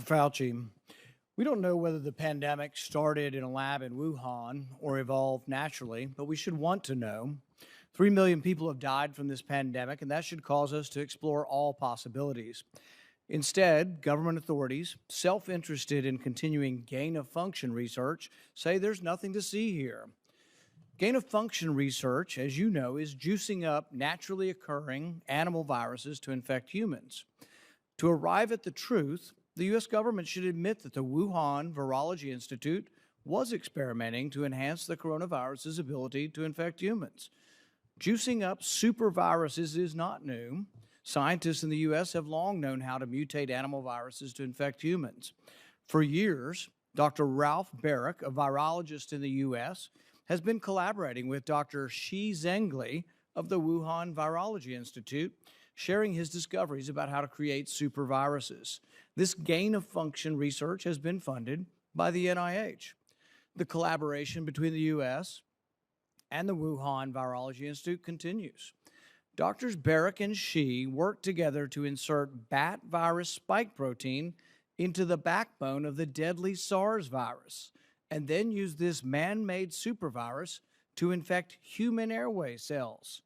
Fauci, we don't know whether the pandemic started in a lab in Wuhan or evolved naturally, but we should want to know. 3 million people have died from this pandemic, and that should cause us to explore all possibilities. Instead, government authorities, self-interested in continuing gain-of-function research, say there's nothing to see here. Gain-of-function research, as you know, is juicing up naturally occurring animal viruses to infect humans. To arrive at the truth, the U.S. government should admit that the Wuhan Virology Institute was experimenting to enhance the coronavirus's ability to infect humans. Juicing up superviruses is not new. Scientists in the U.S. have long known how to mutate animal viruses to infect humans. For years, Dr. Ralph Baric, a virologist in the U.S., has been collaborating with Dr. Shi Zhengli of the Wuhan Virology Institute, sharing his discoveries about how to create superviruses. This gain-of-function research has been funded by the NIH. The collaboration between the U.S. and the Wuhan Virology Institute continues. Doctors Baric and Shi worked together to insert bat virus spike protein into the backbone of the deadly SARS virus, and then use this man-made supervirus to infect human airway cells.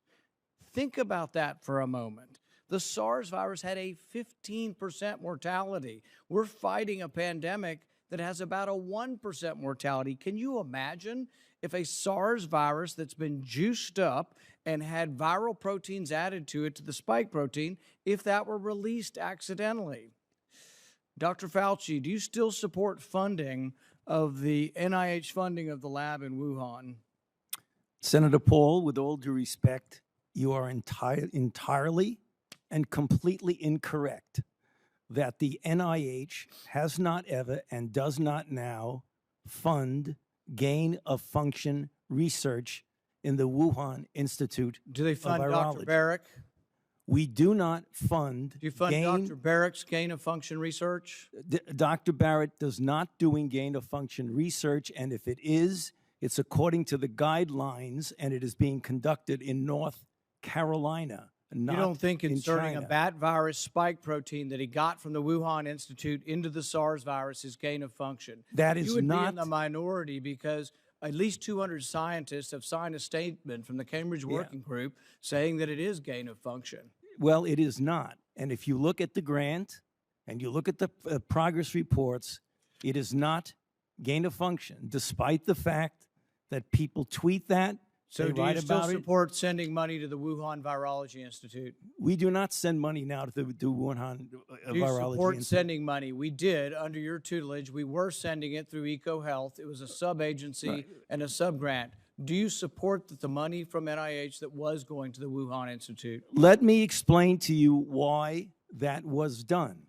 Think about that for a moment. The SARS virus had a 15% mortality. We're fighting a pandemic that has about a 1% mortality. Can you imagine if a SARS virus that's been juiced up and had viral proteins added to it, to the spike protein, if that were released accidentally? Dr. Fauci, do you still support funding of the NIH funding of the lab in Wuhan? Senator Paul, with all due respect, you are entirely and completely incorrect that the NIH has not ever and does not now fund gain-of-function research in the Wuhan Institute of Virology. Do they fund Dr. Baric? We do not fund. Do you fund Dr. Barrick's gain-of-function research? Dr. Barrett does not doing gain-of-function research, and if it is, it's according to the guidelines, and it is being conducted in North Carolina, not in China. You don't think inserting a bat virus spike protein that he got from the Wuhan Institute into the SARS virus is gain-of-function? That is not. You would be in the minority because at least 200 scientists have signed a statement from the Cambridge Working Group saying that it is gain-of-function. Well, it is not. And if you look at the grant and you look at the progress reports, it is not gain-of-function, despite the fact that people tweet that. So do you still support sending money to the Wuhan Virology Institute? We do not send money now to the Wuhan Virology Institute. Do you support sending money? We did under your tutelage. We were sending it through EcoHealth. It was a sub-agency and a sub-grant. Do you support the money from NIH that was going to the Wuhan Institute? Let me explain to you why that was done.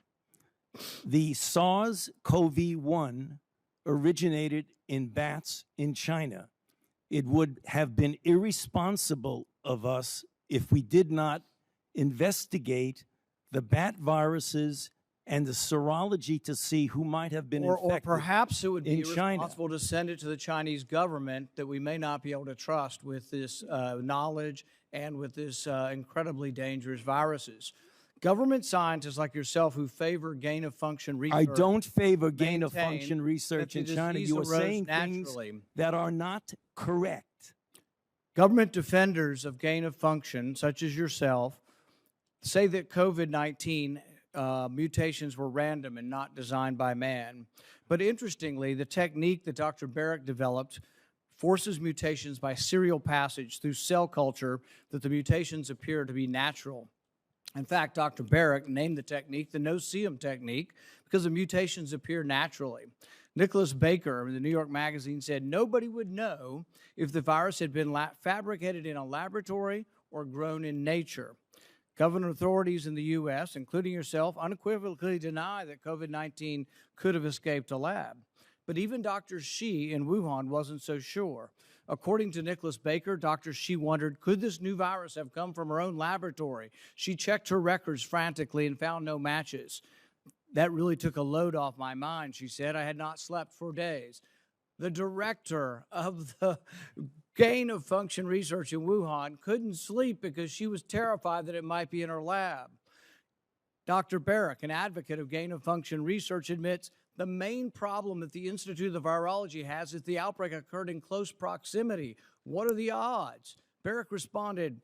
The SARS-CoV-1 originated in bats in China. It would have been irresponsible of us if we did not investigate the bat viruses and the serology to see who might have been infected. Or perhaps it would be irresponsible to send it to the Chinese government that we may not be able to trust with this knowledge and with this incredibly dangerous viruses. Government scientists like yourself who favor gain-of-function research. I don't favor gain-of-function research in China. You are saying things that are not correct. Government defenders of gain-of-function, such as yourself, say that COVID-19 mutations were random and not designed by man. But interestingly, the technique that Dr. Baric developed forces mutations by serial passage through cell culture that the mutations appear to be natural. In fact, Dr. Baric named the technique the no-see-em technique because the mutations appear naturally. Nicholas Baker in the New York Magazine said nobody would know if the virus had been fabricated in a laboratory or grown in nature. Government authorities in the U.S., including yourself, unequivocally deny that COVID-19 could have escaped a lab. But even Dr. Shi in Wuhan wasn't so sure. According to Nicholas Baker, Dr. Shi wondered, could this new virus have come from her own laboratory? She checked her records frantically and found no matches. That really took a load off my mind, she said. I had not slept for days. The director of the gain-of-function research in Wuhan couldn't sleep because she was terrified that it might be in her lab. Dr. Barrick, an advocate of gain-of-function research, admits the main problem that the Institute of Virology has is the outbreak occurred in close proximity. What are the odds? Barrick responded,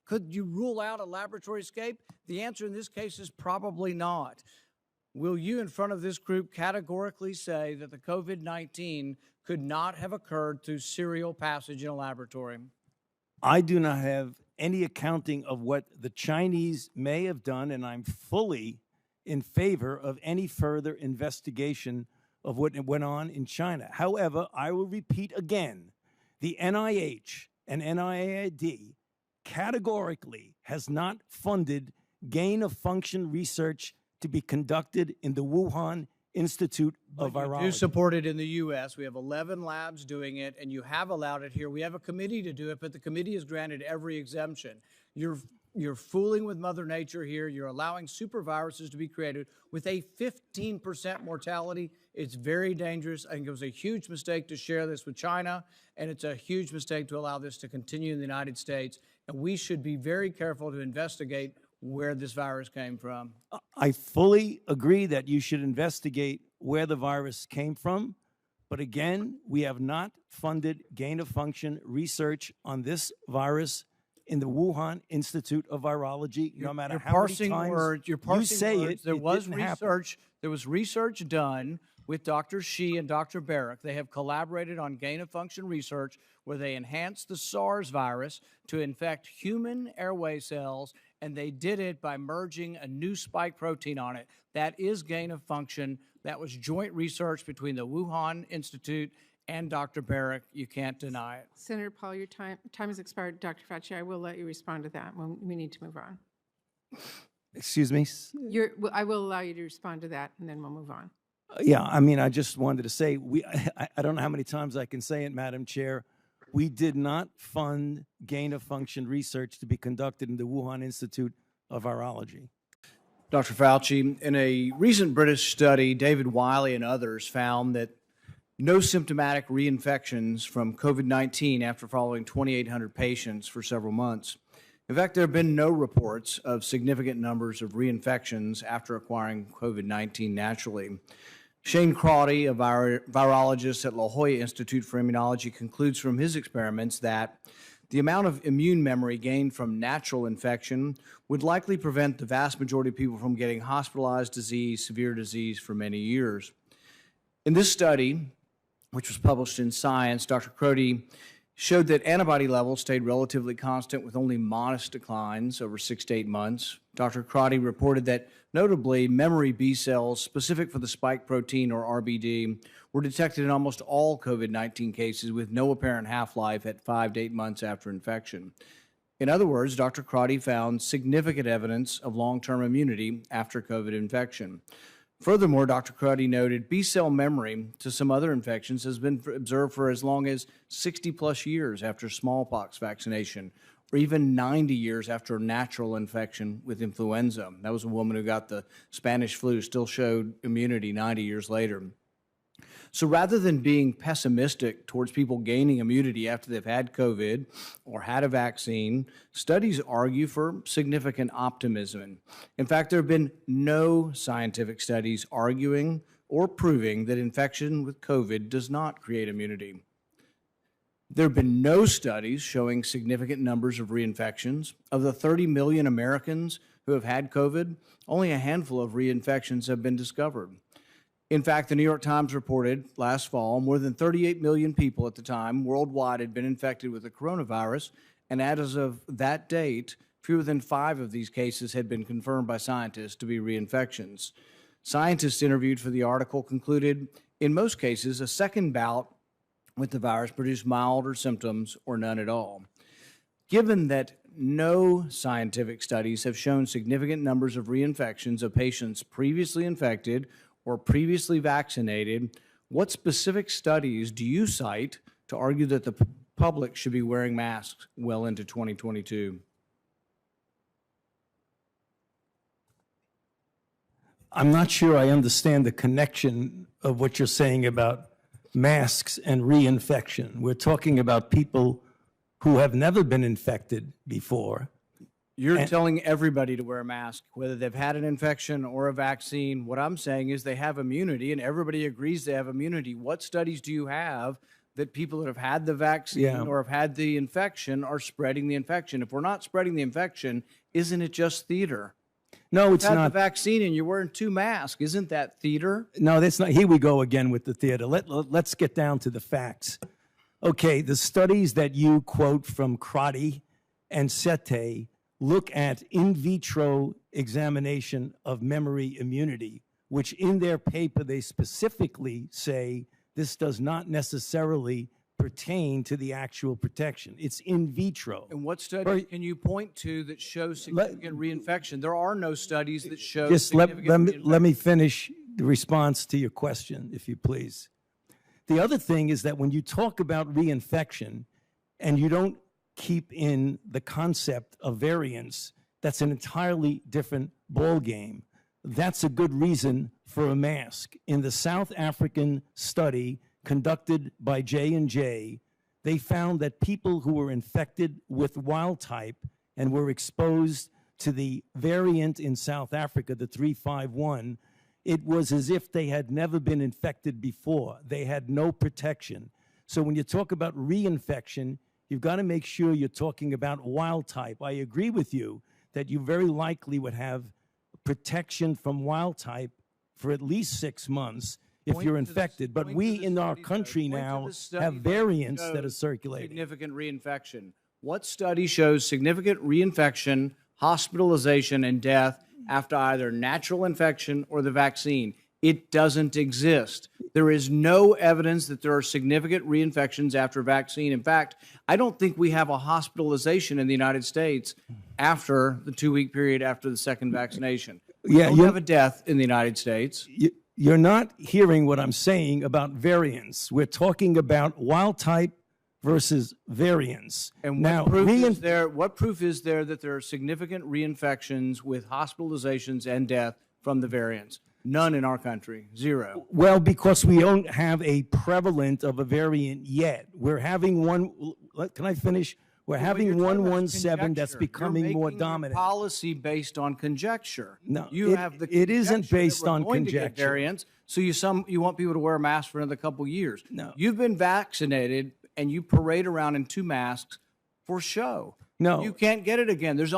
could you rule out a laboratory escape? The answer in this case is probably not. Will you, in front of this group, categorically say that the COVID-19 could not have occurred through serial passage in a laboratory? I do not have any accounting of what the Chinese may have done, and I'm fully in favor of any further investigation of what went on in China. However, I will repeat again, the NIH and NIAID categorically has not funded gain-of-function research to be conducted in the Wuhan Institute of Virology. You do support it in the U.S. We have 11 labs doing it, and you have allowed it here. We have a committee to do it, but the committee has granted every exemption. You're fooling with Mother Nature here. You're allowing superviruses to be created with a 15% mortality. It's very dangerous. I think it was a huge mistake to share this with China, and it's a huge mistake to allow this to continue in the United States. And we should be very careful to investigate where this virus came from. I fully agree that you should investigate where the virus came from. But again, we have not funded gain-of-function research on this virus in the Wuhan Institute of Virology, no matter how many times you say it. There was research. There was research done with Dr. Shi and Dr. Barrick. They have collaborated on gain-of-function research where they enhanced the SARS virus to infect human airway cells, and they did it by merging a new spike protein on it. That is gain-of-function. That was joint research between the Wuhan Institute and Dr. Barrick. You can't deny it. Senator Paul, your time has expired. Dr. Fauci, I will let you respond to that when we need to move on. Excuse me? I will allow you to respond to that, and then we'll move on. Yeah, I mean, I just wanted to say, I don't know how many times I can say it, Madam Chair. We did not fund gain-of-function research to be conducted in the Wuhan Institute of Virology. Dr. Fauci, in a recent British study, David Wiley and others found that no symptomatic reinfections from COVID-19 after following 2,800 patients for several months. In fact, there have been no reports of significant numbers of reinfections after acquiring COVID-19 naturally. Shane Crotty, a virologist at La Jolla Institute for Immunology, concludes from his experiments that the amount of immune memory gained from natural infection would likely prevent the vast majority of people from getting hospitalized disease, severe disease for many years. In this study, which was published in Science, Dr. Crotty showed that antibody levels stayed relatively constant with only modest declines over 6 to 8 months. Dr. Crotty reported that, notably, memory B cells specific for the spike protein, or RBD, were detected in almost all COVID-19 cases with no apparent half-life at 5 to 8 months after infection. In other words, Dr. Crotty found significant evidence of long-term immunity after COVID infection. Furthermore, Dr. Crotty noted B-cell memory to some other infections has been observed for as long as 60-plus years after smallpox vaccination, or even 90 years after a natural infection with influenza. That was a woman who got the Spanish flu, still showed immunity 90 years later. So rather than being pessimistic towards people gaining immunity after they've had COVID or had a vaccine, studies argue for significant optimism. In fact, there have been no scientific studies arguing or proving that infection with COVID does not create immunity. There have been no studies showing significant numbers of reinfections. Of the 30 million Americans who have had COVID, only a handful of reinfections have been discovered. In fact, the New York Times reported last fall more than 38 million people at the time worldwide had been infected with the coronavirus, and as of that date, fewer than 5 of these cases had been confirmed by scientists to be reinfections. Scientists interviewed for the article concluded, in most cases, a second bout with the virus produced milder symptoms or none at all. Given that no scientific studies have shown significant numbers of reinfections of patients previously infected or previously vaccinated, what specific studies do you cite to argue that the public should be wearing masks well into 2022? I'm not sure I understand the connection of what you're saying about masks and reinfection. We're talking about people who have never been infected before You're telling everybody to wear a mask, whether they've had an infection or a vaccine. What I'm saying is they have immunity, and everybody agrees they have immunity. What studies do you have that people that have had the vaccine Yeah. or have had the infection are spreading the infection? If we're not spreading the infection, isn't it just theater? No, it's You had not. the vaccine and you're wearing 2 masks. Isn't that theater? No, that's not. Here we go again with the theater. Let's get down to the facts. Okay, the studies that you quote from Crotty and Sete look at in vitro examination of memory immunity, which in their paper they specifically say this does not necessarily pertain to the actual protection. It's in vitro. And what study can you point to that shows significant reinfection? There are no studies that show Just let significant me finish the response to your question, if you please. The other thing is that when you talk about reinfection and you don't keep in the concept of variants, that's an entirely different ballgame. That's a good reason for a mask. In the South African study conducted by J&J, they found that people who were infected with wild type and were exposed to the variant in South Africa, the 351, it was as if they had never been infected before. They had no protection. So when you talk about reinfection, you've got to make sure you're talking about wild type. I agree with you that you very likely would have protection from wild type for at least 6 months if you're infected. But we in our country now have variants that are circulating. Significant reinfection. What study shows significant reinfection, hospitalization, and death after either natural infection or the vaccine? It doesn't exist. There is no evidence that there are significant reinfections after vaccine. In fact, I don't think we have a hospitalization in the United States after the 2-week period after the second vaccination. We don't have a death in the United States. You're not hearing what I'm saying about variants. We're talking about wild type versus variants. And what proof is there that there are significant reinfections with hospitalizations and death from the variants? None in our country. Zero. Well, because we don't have a prevalent of a variant yet. We're having one. Can I finish? We're having 117 that's becoming more dominant. Policy based on conjecture. No, it isn't based on conjecture. Variants, so you want people to wear a mask for another couple years. No. You've been vaccinated and you parade around in 2 masks for show. No. You can't get it again. There's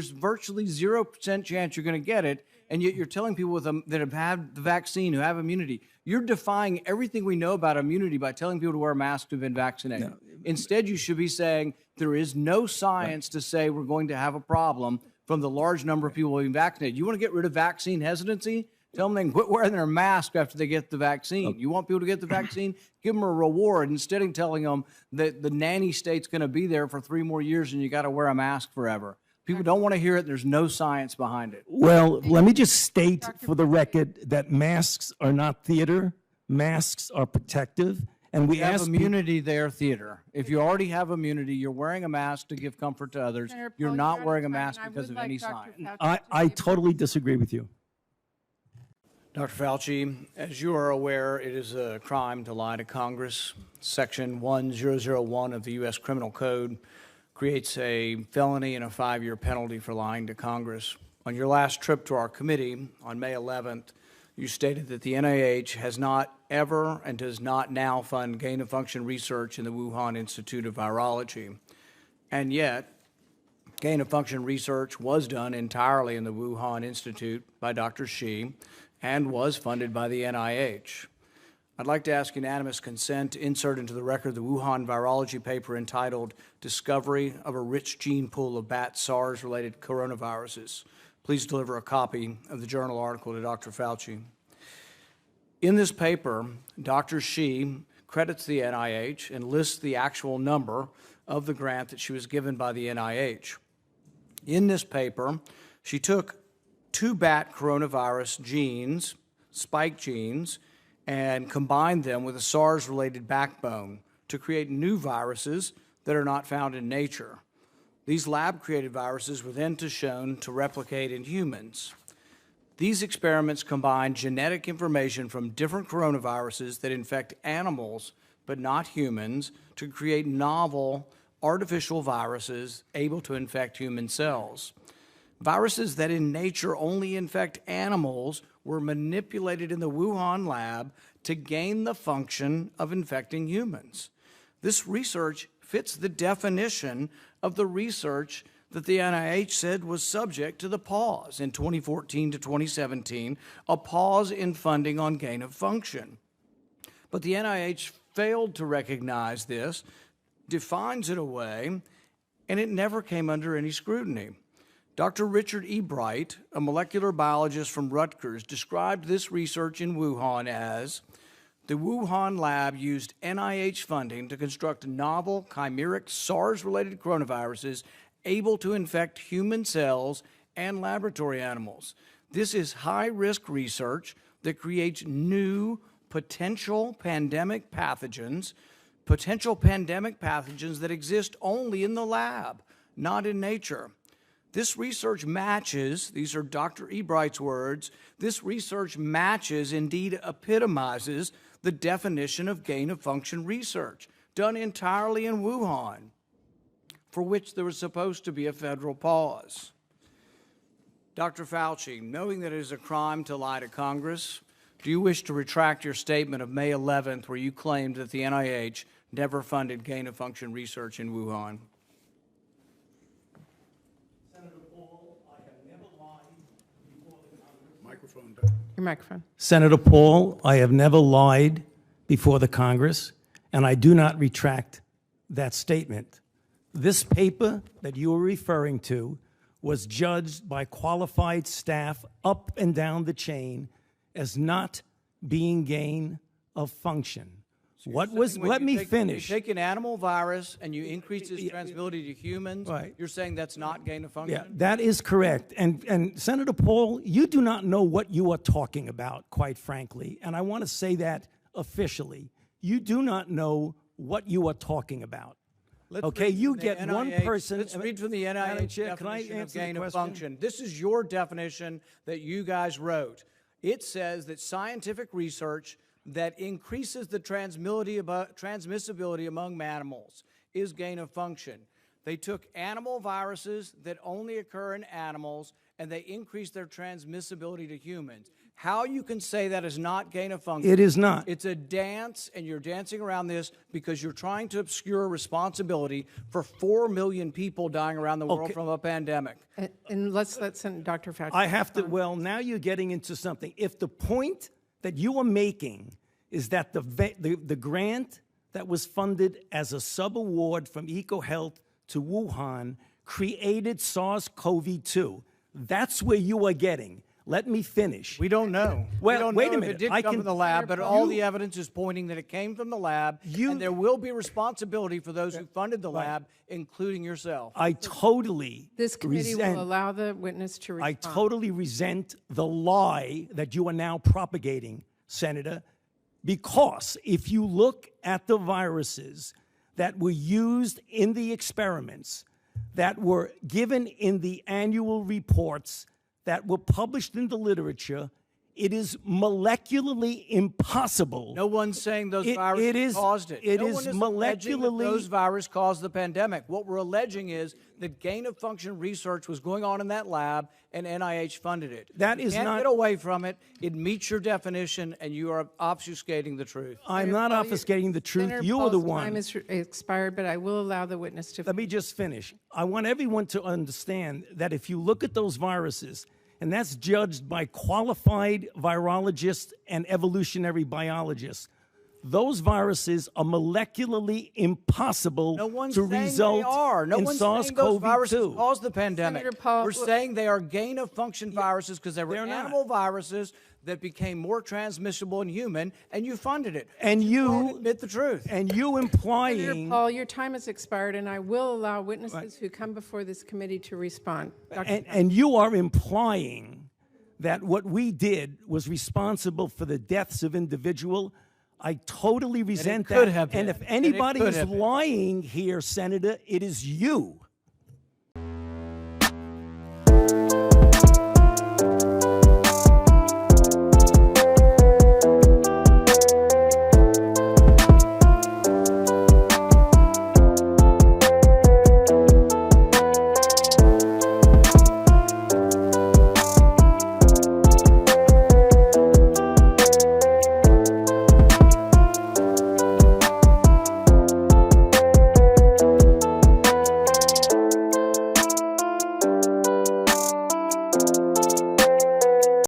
virtually 0% chance you're going to get it, and yet you're telling people that have had the vaccine, who have immunity. You're defying everything we know about immunity by telling people to wear a mask who've been vaccinated. No. Instead, you should be saying there is no science to say we're going to have a problem from the large number of people being vaccinated. You want to get rid of vaccine hesitancy? Tell them they can quit wearing their mask after they get the vaccine. You want people to get the vaccine? Give them a reward instead of telling them that the nanny state's going to be there for 3 more years and you got to wear a mask forever. People don't want to hear it. There's no science behind it. Well, let me just state for the record that masks are not theater. Masks are protective. And we have immunity, they're theater. If you already have immunity, you're wearing a mask to give comfort to others. You're not wearing a mask because of any science. I totally disagree with you. Dr. Fauci, as you are aware, it is a crime to lie to Congress. Section 1001 of the U.S. Criminal Code creates a felony and a 5-year penalty for lying to Congress. On your last trip to our committee on May 11th, you stated that the NIH has not ever and does not now fund gain-of-function research in the Wuhan Institute of Virology. And yet, gain-of-function research was done entirely in the Wuhan Institute by Dr. Shi and was funded by the NIH. I'd like to ask unanimous consent to insert into the record the Wuhan virology paper entitled Discovery of a Rich Gene Pool of Bat SARS-Related Coronaviruses. Please deliver a copy of the journal article to Dr. Fauci. In this paper, Dr. Shi credits the NIH and lists the actual number of the grant that she was given by the NIH. In this paper, she took 2 bat coronavirus genes, spike genes, and combined them with a SARS-related backbone to create new viruses that are not found in nature. These lab-created viruses were then shown to replicate in humans. These experiments combined genetic information from different coronaviruses that infect animals but not humans to create novel artificial viruses able to infect human cells. Viruses that in nature only infect animals were manipulated in the Wuhan lab to gain the function of infecting humans. This research fits the definition of the research that the NIH said was subject to the pause in 2014 to 2017, a pause in funding on gain of function. But the NIH failed to recognize this, defines it away, and it never came under any scrutiny. Dr. Richard E. Bright, a molecular biologist from Rutgers, described this research in Wuhan as the Wuhan lab used NIH funding to construct novel chimeric SARS-related coronaviruses able to infect human cells and laboratory animals. This is high-risk research that creates new potential pandemic pathogens that exist only in the lab, not in nature. This research matches, these are Dr. E. Bright's words, this research matches, indeed epitomizes, the definition of gain-of-function research, done entirely in Wuhan, for which there was supposed to be a federal pause. Dr. Fauci, knowing that it is a crime to lie to Congress, do you wish to retract your statement of May 11th where you claimed that the NIH never funded gain-of-function research in Wuhan? Your microphone. Senator Paul, I have never lied before the Congress, and I do not retract that statement. This paper that you are referring to was judged by qualified staff up and down the chain as not being gain of function. Let me finish. You take an animal virus and you increase its transmissibility to humans, right. You're saying that's not gain of function? Yeah, that is correct. And Senator Paul, you do not know what you are talking about, quite frankly. And I want to say that officially. You do not know what you are talking about. Okay, you get one person. Let's read from the NIH definition of gain of function. This is your definition that you guys wrote. It says that scientific research that increases the transmissibility among animals is gain of function. They took animal viruses that only occur in animals and they increased their transmissibility to humans. How you can say that is not gain of function? It is not. It's a dance, and you're dancing around this because you're trying to obscure responsibility for 4 million people dying around the world from a pandemic. And let's let Dr. Fauci. I have to, well, now you're getting into something. If the point that you are making is that the grant that was funded as a sub-award from EcoHealth to Wuhan created SARS-CoV-2, that's where you are getting. Let me finish. We don't know. Well, we don't wait know a minute. If it did come from the lab, but all the evidence is pointing that it came from the lab, and there will be responsibility for those who funded the lab, including yourself. I totally This committee resent, will allow the witness to respond. I totally resent the lie that you are now propagating, Senator, because if you look at the viruses that were used in the experiments, that were given in the annual reports, that were published in the literature, it is molecularly impossible. No one's saying those viruses caused it. No one is alleging that molecularly. those viruses caused the pandemic. What we're alleging is that gain-of-function research was going on in that lab, and NIH funded it. That you is can't not. Get away from it. It meets your definition, and you are obfuscating the truth. I'm not obfuscating the truth. Senator You are the Paul's one. time is expired, but I will allow the witness to. Let me just finish. I want everyone to understand that if you look at those viruses, and that's judged by qualified virologists and evolutionary biologists, those viruses are molecularly impossible No one's to saying result they are. No in one's saying those viruses SARS-CoV-2. caused the pandemic. Senator Paul, We're saying they are gain-of-function viruses because they were they're not. animal viruses that became more transmissible in human, and you funded it. And Don't you admit the truth. and you Senator implying Paul, your time has expired, and I will allow witnesses who come before this committee to respond. and you are implying that what we did was responsible for the deaths of individual. I totally resent could that. have And been. if anybody could is have been. lying here, Senator, it is you.